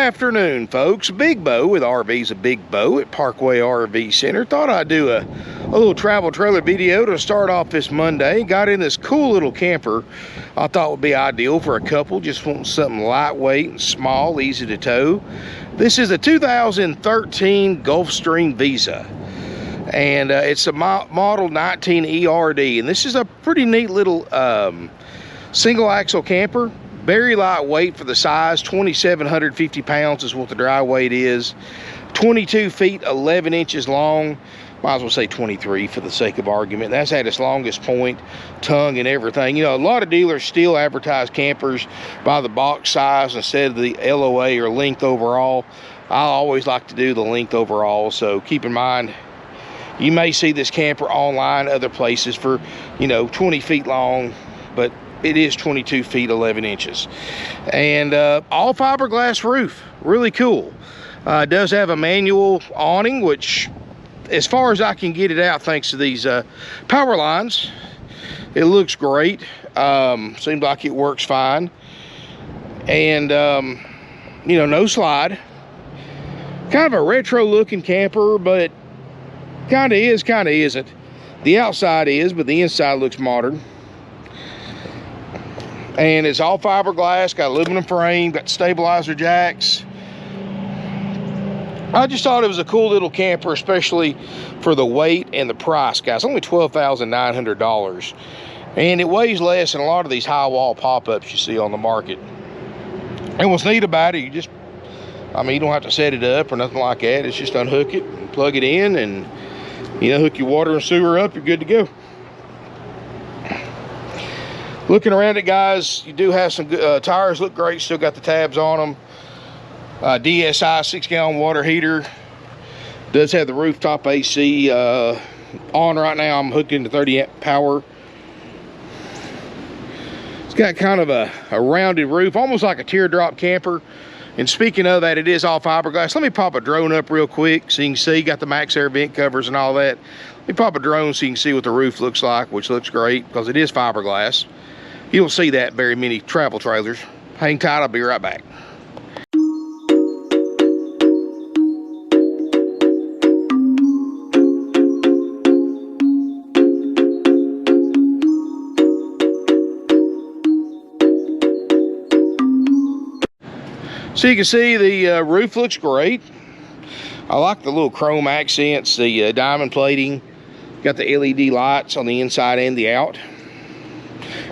afternoon, folks. Big Bo with RV's a Big Bo at Parkway RV Center. Thought I'd do a little travel trailer video to start off this Monday. Got in this cool little camper I thought would be ideal for a couple just wanting something lightweight and small, easy to tow. This is a 2013 Gulfstream Visa, and it's a model 19 ERD, and this is a pretty neat little single axle camper. Very lightweight for the size. 2,750 pounds is what the dry weight is. 22 feet 11 inches long. Might as well say 23 for the sake of argument. That's at its longest point, tongue and everything. You know, a lot of dealers still advertise campers by the box size instead of the LOA or length overall. I always like to do the length overall, so keep in mind you may see this camper online other places for, you know, 20 feet long, but it is 22 feet 11 inches, and all fiberglass roof. Really cool. It does have a manual awning, which, as far as I can get it out, thanks to these power lines, it looks great. Seems like it works fine, and you know, no slide. Kind of a retro looking camper, but kind of is, kind of isn't. The outside is, but the inside looks modern. And it's all fiberglass, got aluminum frame, got stabilizer jacks. I just thought it was a cool little camper, especially for the weight and the price, guys. Only $12,900. And it weighs less than a lot of these high wall pop-ups you see on the market. And what's neat about it, you just, I mean, you don't have to set it up or nothing like that. It's just unhook it and plug it in, and, you know, hook your water and sewer up, you're good to go. Looking around it, guys, you do have some good tires. Look great. Still got the tabs on them. DSI 6-gallon water heater. Does have the rooftop AC on right now. I'm hooked into 30 amp power. It's got kind of a rounded roof, almost like a teardrop camper. And speaking of that, it is all fiberglass. Let me pop a drone up real quick so you can see. Got the max air vent covers and all that. Let me pop a drone so you can see what the roof looks like, which looks great because it is fiberglass. You don't see that very many travel trailers. Hang tight, I'll be right back. So you can see the roof looks great. I like the little chrome accents, the diamond plating. Got the LED lights on the inside and the out.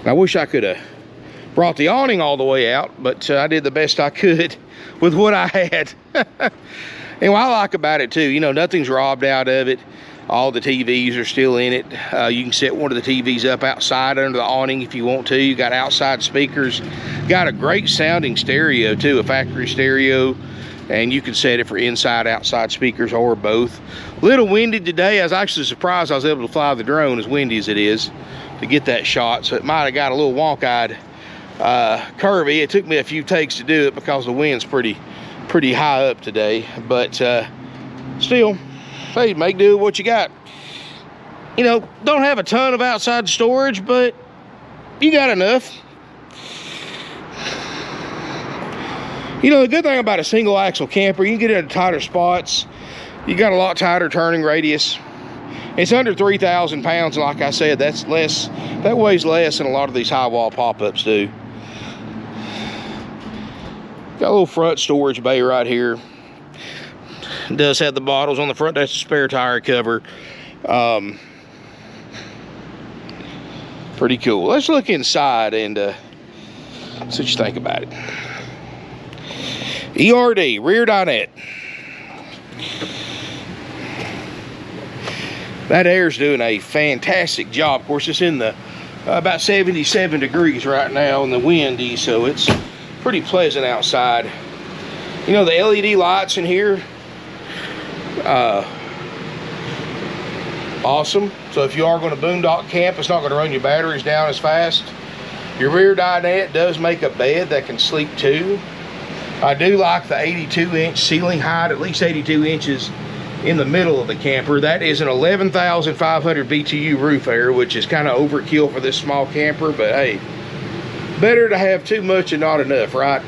I wish I could have brought the awning all the way out, but I did the best I could with what I had. And what I like about it too, you know, nothing's robbed out of it. All the TVs are still in it. You can set one of the TVs up outside under the awning if you want to. You got outside speakers. Got a great sounding stereo too, a factory stereo. And you can set it for inside, outside speakers, or both. A little windy today. I was actually surprised I was able to fly the drone as windy as it is to get that shot. So it might have got a little wonk-eyed, curvy. It took me a few takes to do it because the wind's pretty high up today. But still, hey, make do with what you got. You know, don't have a ton of outside storage, but you got enough. You know, the good thing about a single axle camper, you can get into tighter spots. You got a lot tighter turning radius. It's under 3,000 pounds, and like I said, that's less, that weighs less than a lot of these high wall pop-ups do. Got a little front storage bay right here. It does have the bottles on the front. That's a spare tire cover. Pretty cool. Let's look inside and see what you think about it. ERD, rear dinette. That air's doing a fantastic job. Of course, it's in the about 77 degrees right now and the windy, so it's pretty pleasant outside. You know, the LED lights in here, awesome. So if you are going to boondock camp, it's not going to run your batteries down as fast. Your rear dinette does make a bed that can sleep two. I do like the 82-inch ceiling height, at least 82 inches in the middle of the camper. That is an 11,500 BTU roof air, which is kind of overkill for this small camper, but hey, better to have too much and not enough, right?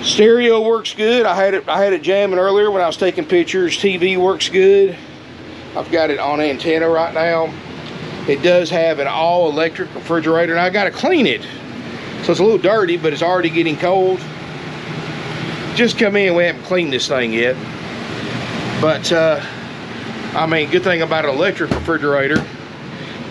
Stereo works good. I had it jamming earlier when I was taking pictures. TV works good. I've got it on antenna right now. It does have an all electric refrigerator, and I got to clean it, so it's a little dirty, but it's already getting cold. Just come in, we haven't cleaned this thing yet. But I mean, good thing about an electric refrigerator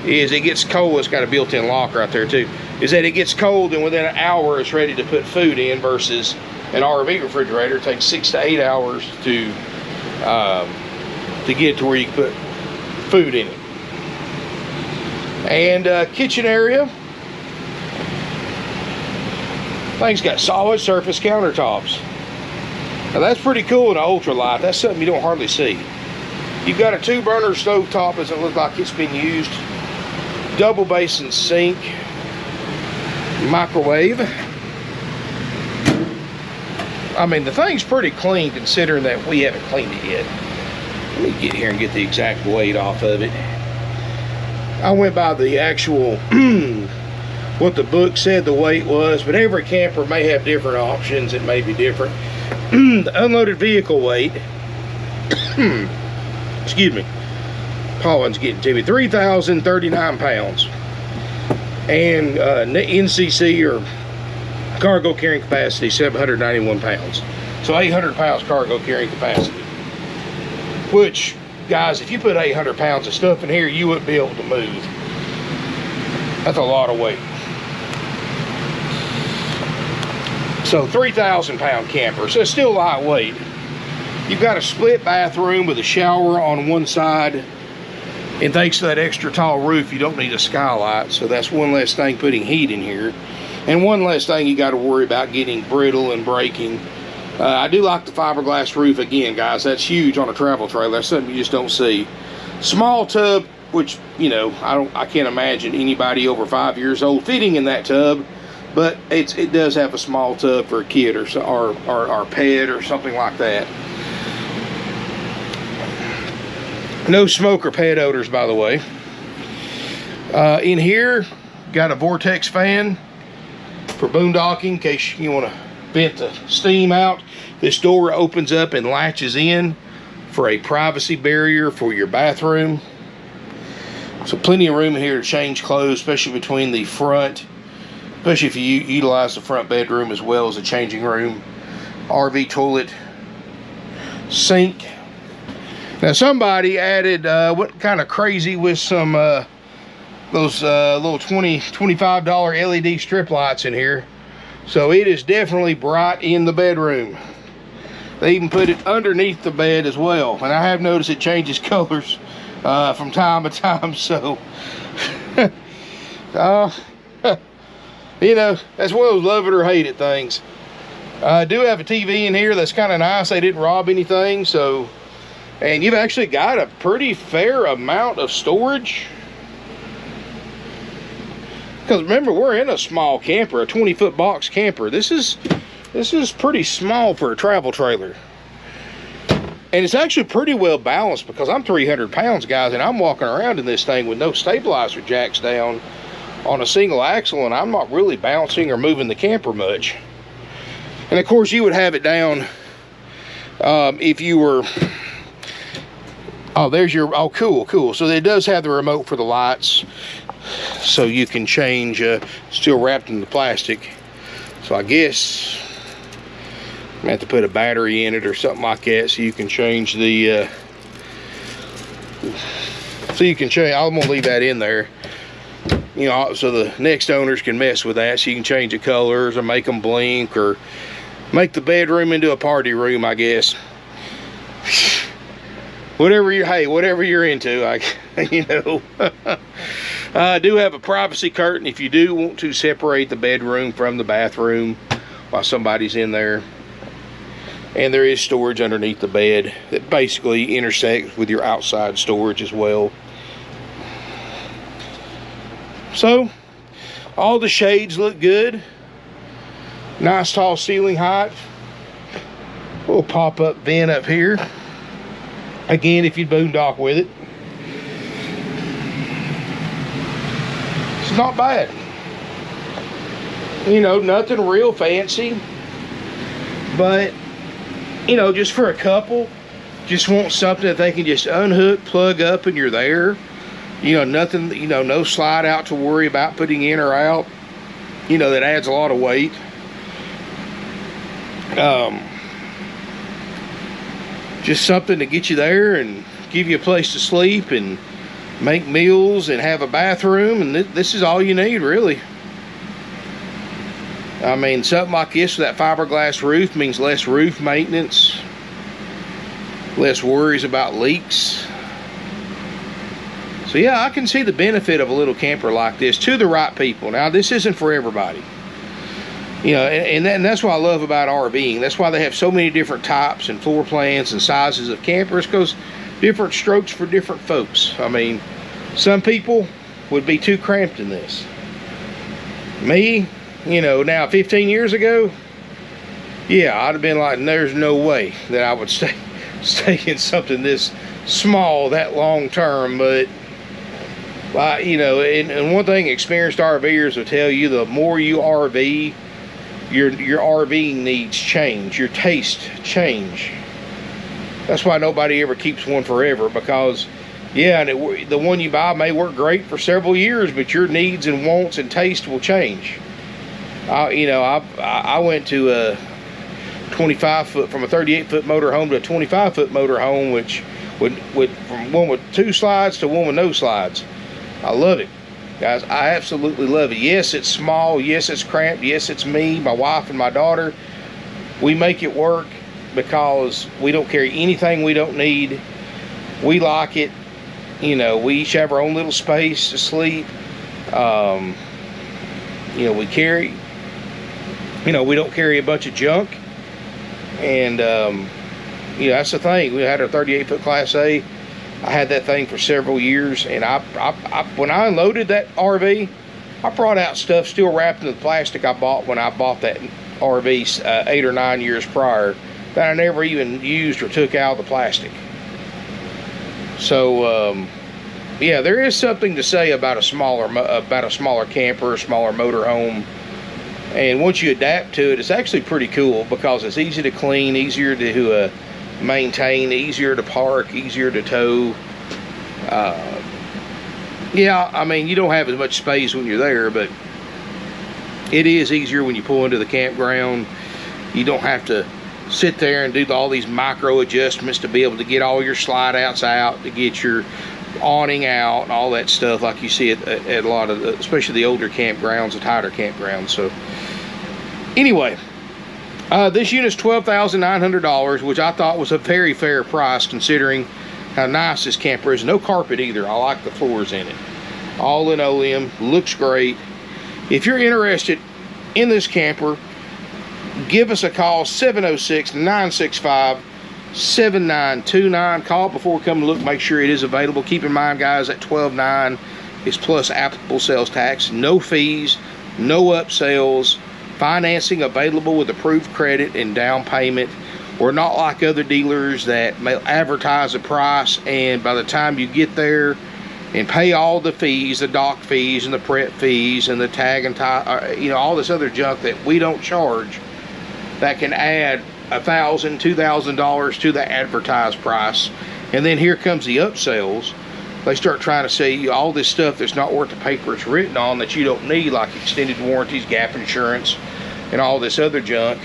is it gets cold. It's got a built-in lock right there too. Is that it gets cold and within an hour it's ready to put food in, versus an RV refrigerator. It takes 6 to 8 hours to get to where you can put food in it. And kitchen area. Thing's got solid surface countertops. Now that's pretty cool in an ultralight. That's something you don't hardly see. You've got a 2-burner stove top. Doesn't look like it's been used. Double basin sink. Microwave. I mean, the thing's pretty clean considering that we haven't cleaned it yet. Let me get here and get the exact weight off of it. I went by the actual what the book said the weight was, but every camper may have different options. It may be different. The unloaded vehicle weight, excuse me, pollen's getting to me, 3,039 pounds. And NCC, or cargo carrying capacity, 791 pounds. So 800 pounds cargo carrying capacity. Which, guys, if you put 800 pounds of stuff in here, you wouldn't be able to move. That's a lot of weight. So 3,000 pound camper, so it's still lightweight. You've got a split bathroom with a shower on one side, and thanks to that extra tall roof, you don't need a skylight, so that's one less thing putting heat in here, and one less thing you got to worry about getting brittle and breaking. I do like the fiberglass roof again, guys. That's huge on a travel trailer. That's something you just don't see. Small tub, which, you know, I can't imagine anybody over 5 years old fitting in that tub. But it does have a small tub for a kid or pet or something like that. No smoke or pet odors, by the way. In here, got a vortex fan for boondocking in case you want to vent the steam out. This door opens up and latches in for a privacy barrier for your bathroom. So plenty of room in here to change clothes, especially between the front. Especially if you utilize the front bedroom as well as a changing room. RV toilet, sink. Now somebody added what kind of crazy with some those little $25 LED strip lights in here. So it is definitely bright in the bedroom. They even put it underneath the bed as well. And I have noticed it changes colors from time to time. So you know, that's one of those love it or hate it things. I do have a TV in here that's kind of nice. They didn't rob anything, so. And you've actually got a pretty fair amount of storage. Because remember, we're in a small camper, a 20-foot box camper. This is pretty small for a travel trailer. And it's actually pretty well balanced because I'm 300 pounds, guys, and I'm walking around in this thing with no stabilizer jacks down on a single axle, and I'm not really bouncing or moving the camper much. And of course you would have it down if you were, oh, there's your, oh, cool. So it does have the remote for the lights, so you can change, still wrapped in the plastic. So I guess I'm gonna have to put a battery in it or something like that, so you can change the I'm gonna leave that in there. You know, so the next owners can mess with that, so you can change the colors or make them blink or make the bedroom into a party room, I guess. Whatever you're into, you know. I do have a privacy curtain if you do want to separate the bedroom from the bathroom while somebody's in there. And there is storage underneath the bed that basically intersects with your outside storage as well. So, all the shades look good. Nice tall ceiling height. Little pop-up vent up here. Again, if you boondock with it. It's not bad. You know, nothing real fancy. But, you know, just for a couple, just want something that they can just unhook, plug up, and you're there. You know, nothing, you know, no slide out to worry about putting in or out. You know, that adds a lot of weight. Just something to get you there and give you a place to sleep and make meals and have a bathroom, and this is all you need, really. I mean, something like this with that fiberglass roof means less roof maintenance, less worries about leaks. So yeah, I can see the benefit of a little camper like this to the right people. Now, this isn't for everybody. You know, and that's what I love about RVing. That's why they have so many different types and floor plans and sizes of campers, because different strokes for different folks. I mean, some people would be too cramped in this. Me, you know, now 15 years ago, yeah, I'd have been like, there's no way that I would stay in something this small that long term. But you know, and one thing experienced RVers will tell you, the more you RV, your RVing needs change, your taste change. That's why nobody ever keeps one forever, because yeah, and the one you buy may work great for several years, but your needs and wants and taste will change. You know, I went to a 25-foot, from a 38-foot motorhome to a 25-foot motorhome, which would from one with 2 slides to one with no slides. I love it, guys. I absolutely love it. Yes, it's small. Yes, it's cramped. Yes, it's me, my wife, and my daughter. We make it work because we don't carry anything we don't need. We like it. You know, we each have our own little space to sleep. You know, we carry, you know, we don't carry a bunch of junk. And, you know, that's the thing. We had a 38-foot Class A. I had that thing for several years, and when I unloaded that RV, I brought out stuff still wrapped in the plastic I bought when I bought that RV 8 or 9 years prior, that I never even used or took out of the plastic. So yeah, there is something to say about a smaller camper, a smaller motorhome, and once you adapt to it, it's actually pretty cool, because it's easy to clean, easier to maintain, easier to park, easier to tow. Yeah, I mean, you don't have as much space when you're there, but it is easier when you pull into the campground. You don't have to sit there and do all these micro adjustments to be able to get all your slide outs out, to get your awning out, and all that stuff like you see at a lot of especially the older campgrounds, the tighter campgrounds. So anyway, this unit's $12,900, which I thought was a very fair price considering how nice this camper is. No carpet either. I like the floors in it. All linoleum, looks great. If you're interested in this camper, give us a call, 706-965-7929. Call before we come to look, make sure it is available. Keep in mind, guys, that $12,900 is plus applicable sales tax, no fees, no upsells. Financing available with approved credit and down payment. We're not like other dealers that may advertise a price, and by the time you get there and pay all the fees, the dock fees and the prep fees and the tag and tie, you know, all this other junk that we don't charge, that can add $1,000, $2,000 to the advertised price. And then here comes the upsells. They start trying to sell you all this stuff that's not worth the paper it's written on, that you don't need, like extended warranties, gap insurance, and all this other junk,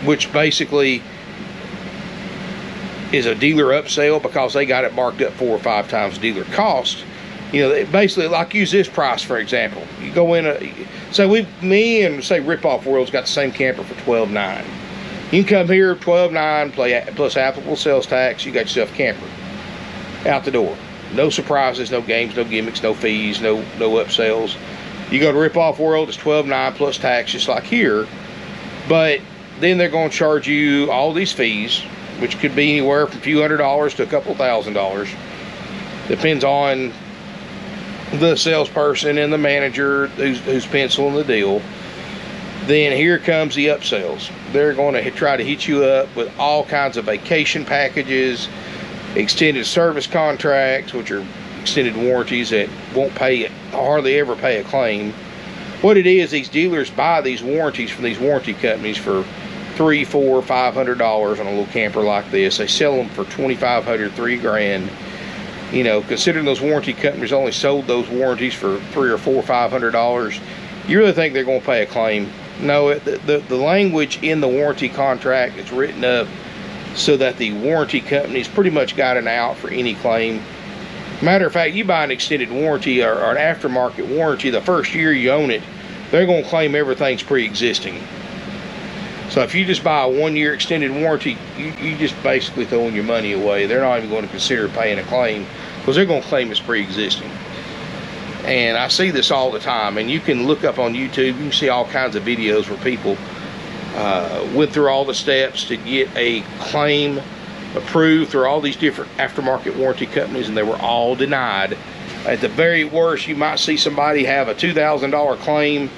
which basically is a dealer upsell because they got it marked up 4 or 5 times dealer cost. You know, basically, like, use this price for example. You go in, say me and say Ripoff World's got the same camper for $12,900. You can come here, $12,900 plus applicable sales tax. You got yourself a camper out the door. No surprises, no games, no gimmicks, no fees, no upsells. You go to Ripoff World, it's $12,900 plus tax, just like here. But then they're going to charge you all these fees, which could be anywhere from a few $100s to a couple $1,000. Depends on the salesperson and the manager who's penciling the deal. Then here comes the upsells. They're going to try to hit you up with all kinds of vacation packages, extended service contracts, which are extended warranties that won't hardly ever pay a claim. What it is, these dealers buy these warranties from these warranty companies for $300, $400, $500 on a little camper like this. They sell them for $2,500, $3,000. You know, considering those warranty companies only sold those warranties for $300 or $400, $500, you really think they're going to pay a claim? No, the language in the warranty contract is written up so that the warranty company's pretty much got an out for any claim. Matter of fact, you buy an extended warranty or an aftermarket warranty, the first year you own it, they're going to claim everything's pre-existing. So if you just buy a 1-year extended warranty, you just basically throwing your money away. They're not even going to consider paying a claim because they're going to claim it's pre-existing. And I see this all the time, and you can look up on YouTube, you can see all kinds of videos where people went through all the steps to get a claim approved through all these different aftermarket warranty companies, and they were all denied. At the very worst, you might see somebody have a $2,000 claim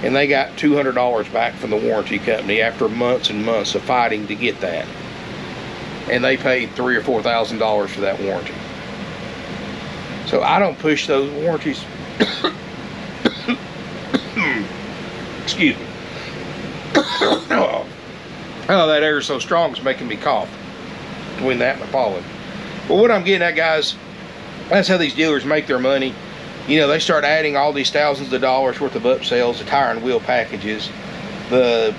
and they got $200 back from the warranty company after months and months of fighting to get that, and they paid $3,000 or $4,000 for that warranty. So I don't push those warranties. Excuse me. Oh, that air is so strong it's making me cough between that and the pollen. But what I'm getting at, guys, that's how these dealers make their money. You know, they start adding all these thousands of dollars worth of upsells, the tire and wheel packages, the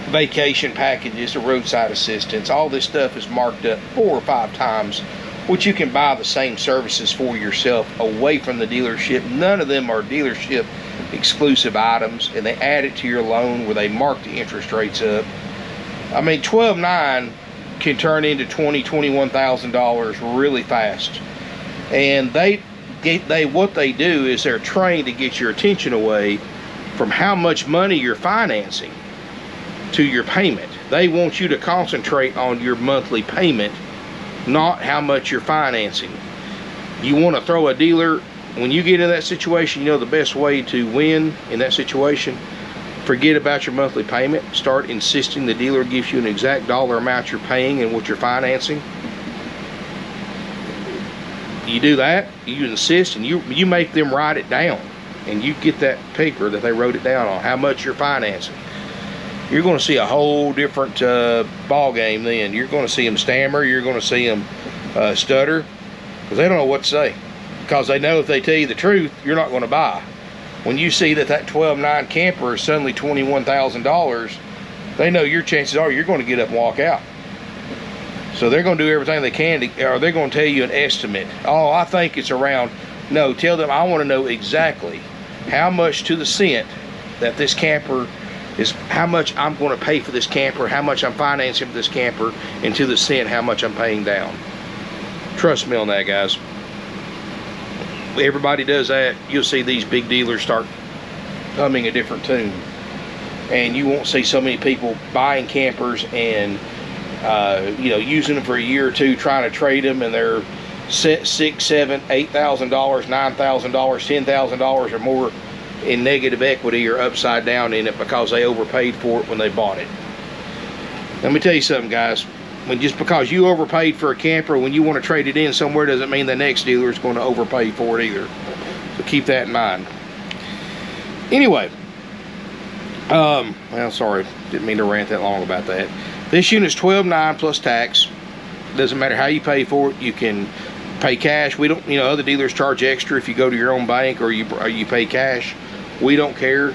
vacation packages, the roadside assistance. All this stuff is marked up 4 or 5 times, which you can buy the same services for yourself away from the dealership. None of them are dealership exclusive items, and they add it to your loan where they mark the interest rates up. I mean, 12.9 can turn into $20,000, $21,000 really fast. And what they do is they're trained to get your attention away from how much money you're financing to your payment. They want you to concentrate on your monthly payment, not how much you're financing. You want to throw a dealer, when you get in that situation, you know the best way to win in that situation, forget about your monthly payment. Start insisting the dealer gives you an exact dollar amount you're paying and what you're financing. You do that, you insist, and you make them write it down, and you get that paper that they wrote it down on, how much you're financing. You're going to see a whole different ball game then. You're going to see them stammer, you're going to see them stutter, because they don't know what to say. Because they know if they tell you the truth, you're not going to buy. When you see that 12.9 camper is suddenly $21,000, they know your chances are you're going to get up and walk out. So they're going to do everything they can to, or they're going to tell you an estimate. Oh, I think it's around. No, tell them I want to know exactly how much to the cent that this camper is, how much I'm going to pay for this camper, how much I'm financing for this camper, and to the cent how much I'm paying down. Trust me on that, guys. Everybody does that, you'll see these big dealers start humming a different tune, and you won't see so many people buying campers and you know, using them for a year or two, trying to trade them, and they're $6,000, $7,000, $8,000, $9,000, $10,000 or more in negative equity or upside down in it because they overpaid for it when they bought it. Let me tell you something, guys. Just because you overpaid for a camper, when you want to trade it in somewhere, doesn't mean the next dealer is going to overpay for it either. So keep that in mind. Anyway, well, sorry, didn't mean to rant that long about that. This unit's $12.9 plus tax. Doesn't matter how you pay for it. You can pay cash. We don't, you know, other dealers charge extra if you go to your own bank or you pay cash. We don't care.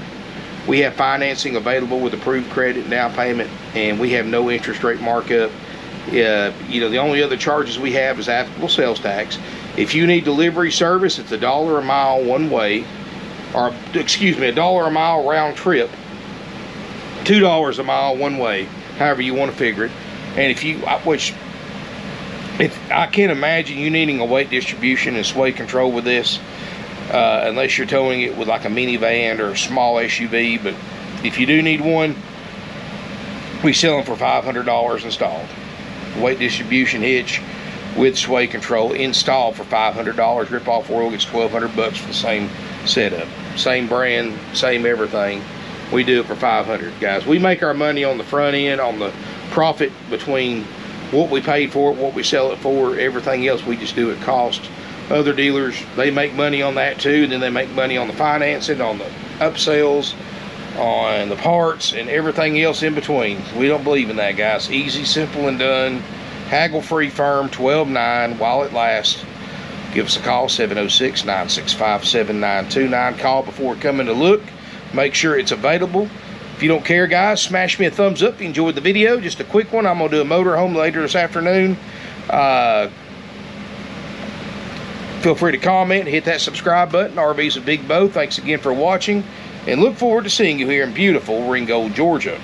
We have financing available with approved credit and down payment, and we have no interest rate markup. You know, the only other charges we have is applicable sales tax. If you need delivery service, it's $1 a mile one way, or excuse me, $1 a mile round trip, $2 a mile one way, however you want to figure it. And if you, I can't imagine you needing a weight distribution and sway control with this, unless you're towing it with like a minivan or a small SUV. But if you do need one, we sell them for $500 installed. Weight distribution hitch with sway control installed for $500. Rip-off world gets $1,200 for the same setup, same brand, same everything. We do it for $500, guys. We make our money on the front end, on the profit between what we paid for it, what we sell it for. Everything else we just do at cost. Other dealers, they make money on that too, and then they make money on the financing, on the upsells on the parts and everything else in between. We don't believe in that, guys. Easy, simple, and done. Haggle-free firm, 12.9 while it lasts. Give us a call, 706-965-7929. Call before coming to look. Make sure it's available. If you don't care, guys, smash me a thumbs up if you enjoyed the video. Just a quick one. I'm going to do a motorhome later this afternoon. Feel free to comment, hit that subscribe button. RV's a Big Bo. Thanks again for watching, and look forward to seeing you here in beautiful Ringgold, Georgia.